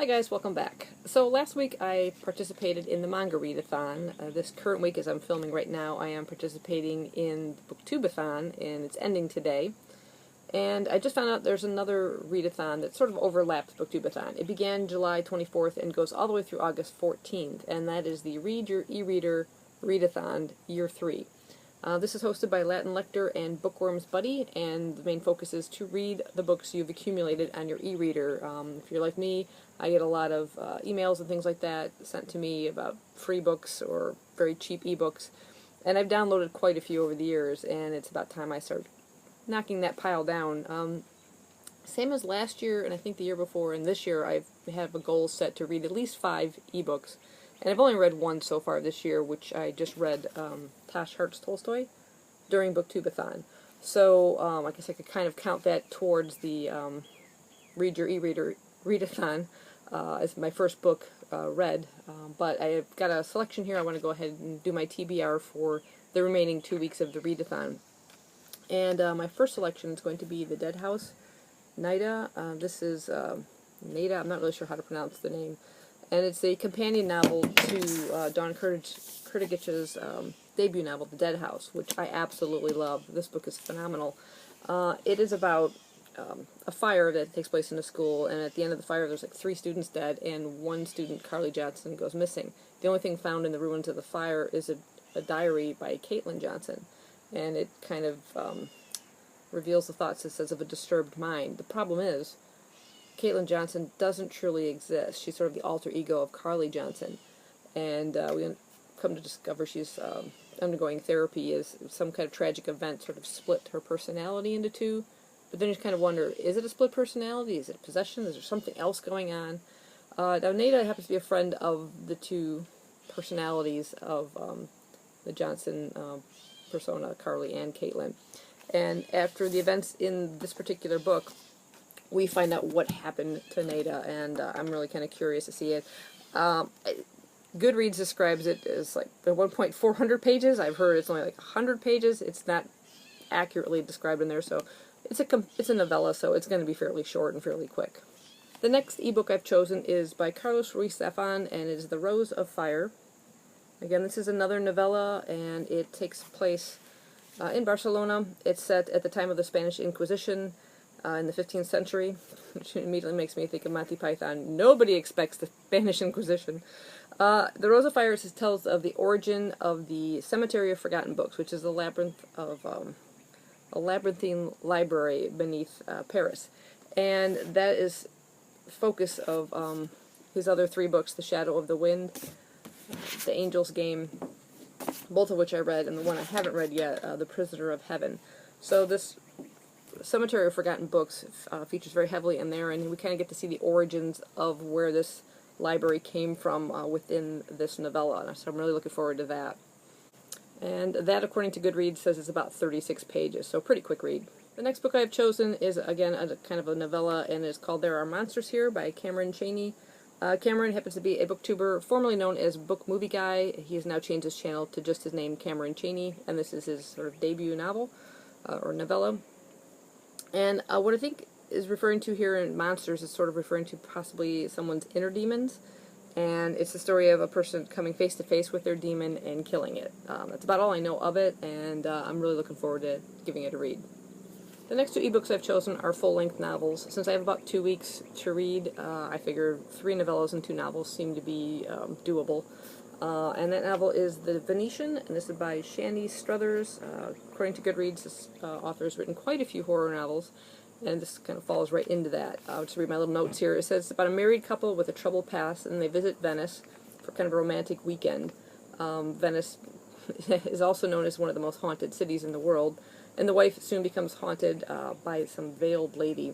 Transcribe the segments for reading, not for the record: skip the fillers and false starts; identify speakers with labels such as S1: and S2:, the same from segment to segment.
S1: Hi guys, welcome back. So last week I participated in the manga readathon. This current week, as I'm filming right now, I am participating in the booktubeathon, and it's ending today. And I just found out there's another readathon that sort of overlaps booktubeathon. It began July 24th and goes all the way through August 14th, and that is the Read Your E-Reader Readathon Year 3. This is hosted by Lector and Bookworms Buddy, and the main focus is to read the books you've accumulated on your e-reader. If you're like me, I get a lot of emails and things like that sent to me about free books or very cheap ebooks, and I've downloaded quite a few over the years, and it's about time I start knocking that pile down. Same as last year, and I think the year before, and this year I have a goal set to read at least 5 ebooks. And I've only read one so far this year, which I just read Tosh Hart's Tolstoy during booktubeathon. So I guess I could kind of count that towards the Read Your E-Reader Readathon as my first book read. But I've got a selection here. I want to go ahead and do my TBR for the remaining 2 weeks of the readathon. And my first selection is going to be The Dead House, Nida. This is Nida. I'm not really sure how to pronounce the name. And it's a companion novel to Don Kurtigich's debut novel, The Dead House, which I absolutely love. This book is phenomenal. It is about a fire that takes place in a school, and at the end of the fire there's like 3 students dead, and one student, Carly Johnson, goes missing. The only thing found in the ruins of the fire is a diary by Caitlin Johnson, and it kind of reveals the thoughts, it says, of a disturbed mind. The problem is, Caitlin Johnson doesn't truly exist. She's sort of the alter ego of Carly Johnson, and we come to discover she's undergoing therapy as some kind of tragic event sort of split her personality into 2. But then you kind of wonder, is it a split personality? Is it possession? Is there something else going on? Now, Nada happens to be a friend of the 2 personalities of the Johnson persona, Carly and Caitlin. And after the events in this particular book, we find out what happened to Nada, and I'm really kind of curious to see it. Goodreads describes it as like at one point 400 pages. I've heard it's only like 100 pages. It's not accurately described in there, so it's a novella, so it's going to be fairly short and fairly quick. The next ebook I've chosen is by Carlos Ruiz Zafón, and it is The Rose of Fire. Again, this is another novella, and it takes place in Barcelona. It's set at the time of the Spanish Inquisition, in the 15th century, which immediately makes me think of Monty Python. Nobody expects the Spanish Inquisition. The Rose of Fire tells of the origin of the Cemetery of Forgotten Books, which is a labyrinth of a labyrinthine library beneath Paris, and that is the focus of his other 3 books: The Shadow of the Wind, The Angel's Game, both of which I read, and the one I haven't read yet, The Prisoner of Heaven. So this Cemetery of Forgotten Books features very heavily in there, and we kind of get to see the origins of where this library came from within this novella, so I'm really looking forward to that. And that, according to Goodreads, says it's about 36 pages, so pretty quick read. The next book I have chosen is, again, a kind of a novella, and it's called There Are Monsters Here by Cameron Chaney. Cameron happens to be a booktuber formerly known as Book Movie Guy. He has now changed his channel to just his name, Cameron Chaney, and this is his sort of debut novel, or novella. And what I think is referring to here in Monsters is sort of referring to possibly someone's inner demons, and it's the story of a person coming face to face with their demon and killing it. That's about all I know of it, and I'm really looking forward to giving it a read. The next 2 ebooks I've chosen are full-length novels. Since I have about 2 weeks to read, I figure 3 novellas and 2 novels seem to be doable. And that novel is The Venetian, and this is by Shani Struthers. According to Goodreads, this author has written quite a few horror novels, and this kind of falls right into that. I'll just read my little notes here. It says it's about a married couple with a troubled past, and they visit Venice for kind of a romantic weekend. Venice is also known as one of the most haunted cities in the world, and the wife soon becomes haunted by some veiled lady.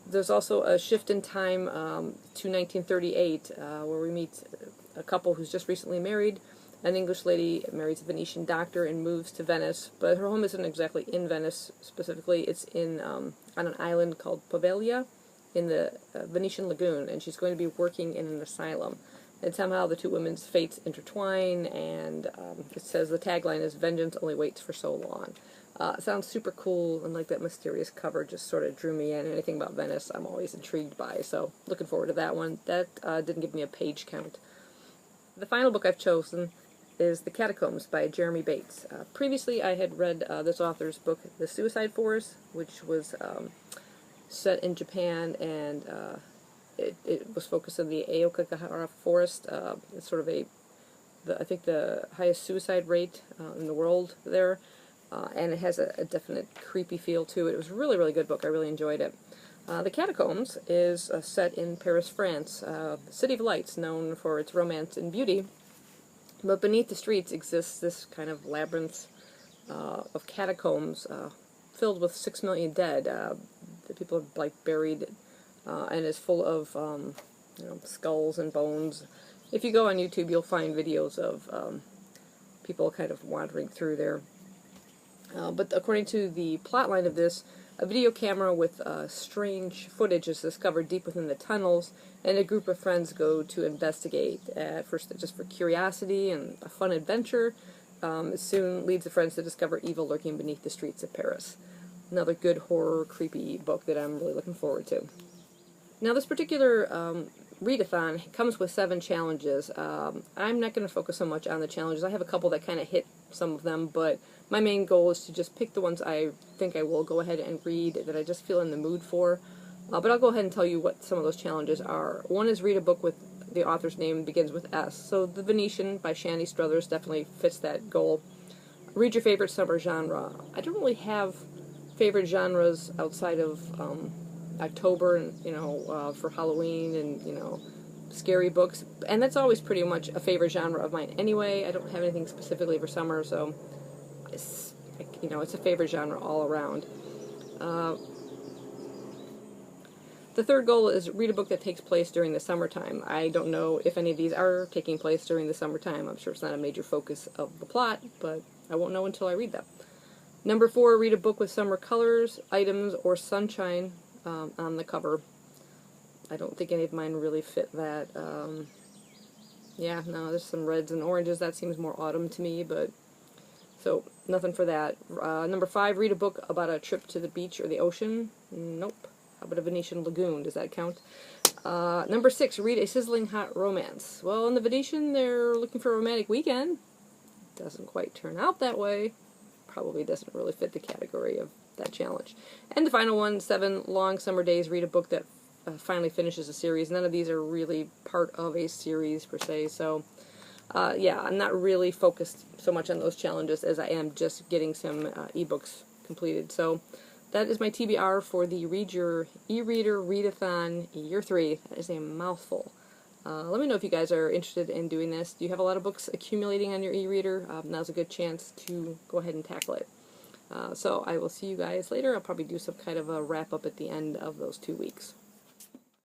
S1: There's also a shift in time to 1938, where we meet a couple who's just recently married. An English lady marries a Venetian doctor and moves to Venice, but her home isn't exactly in Venice specifically. It's in on an island called Poveglia in the Venetian lagoon, and she's going to be working in an asylum. and somehow the two women's fates intertwine, and it says the tagline is "Vengeance only waits for so long." It sounds super cool, and like that mysterious cover just sort of drew me in. Anything about Venice I'm always intrigued by, so looking forward to that one. That didn't give me a page count. The final book I've chosen is The Catacombs by Jeremy Bates. Previously I had read this author's book, The Suicide Forest, which was set in Japan, and it was focused on the Aokigahara Forest. It's sort of I think the highest suicide rate in the world there, and it has a definite creepy feel to it. It was a really, really good book. I really enjoyed it. The Catacombs is set in Paris, France, City of Lights, known for its romance and beauty. But beneath the streets exists this kind of labyrinth of catacombs filled with 6 million dead. The people are like buried, and is full of skulls and bones. If you go on YouTube, you'll find videos of people kind of wandering through there. But according to the plotline of this, a video camera with strange footage is discovered deep within the tunnels, and a group of friends go to investigate. At first just for curiosity and a fun adventure. It soon leads the friends to discover evil lurking beneath the streets of Paris. Another good horror, creepy book that I'm really looking forward to. Now this particular readathon comes with 7 challenges. I'm not going to focus so much on the challenges. I have a couple that kind of hit some of them, but my main goal is to just pick the ones I think I will go ahead and read, that I just feel in the mood for. But I'll go ahead and tell you what some of those challenges are. One is read a book with the author's name begins with S. So The Venetian by Shani Struthers definitely fits that goal. Read your favorite summer genre. I don't really have favorite genres outside of October and for Halloween and scary books, and that's always pretty much a favorite genre of mine anyway. I don't have anything specifically for summer, so it's a favorite genre all around. The third goal is read a book that takes place during the summertime. I don't know if any of these are taking place during the summertime. I'm sure it's not a major focus of the plot, but I won't know until I read them. Number 4, read a book with summer colors, items, or sunshine on the cover. I don't think any of mine really fit that. Yeah, no, there's some reds and oranges. That seems more autumn to me, but so nothing for that. Number 5, read a book about a trip to the beach or the ocean. Nope. How about a Venetian lagoon? Does that count? Number 6, read a sizzling hot romance. Well, in the Venetian, they're looking for a romantic weekend. Doesn't quite turn out that way. Probably doesn't really fit the category of that challenge. And the final one, 7 long summer days, read a book that finally finishes a series. None of these are really part of a series per se, so yeah, I'm not really focused so much on those challenges as I am just getting some ebooks completed. So that is my TBR for the Read Your E-Reader Readathon Year 3. That is a mouthful. Let me know if you guys are interested in doing this. Do you have a lot of books accumulating on your e-reader? Now's a good chance to go ahead and tackle it. So I will see you guys later. I'll probably do some kind of a wrap-up at the end of those 2 weeks.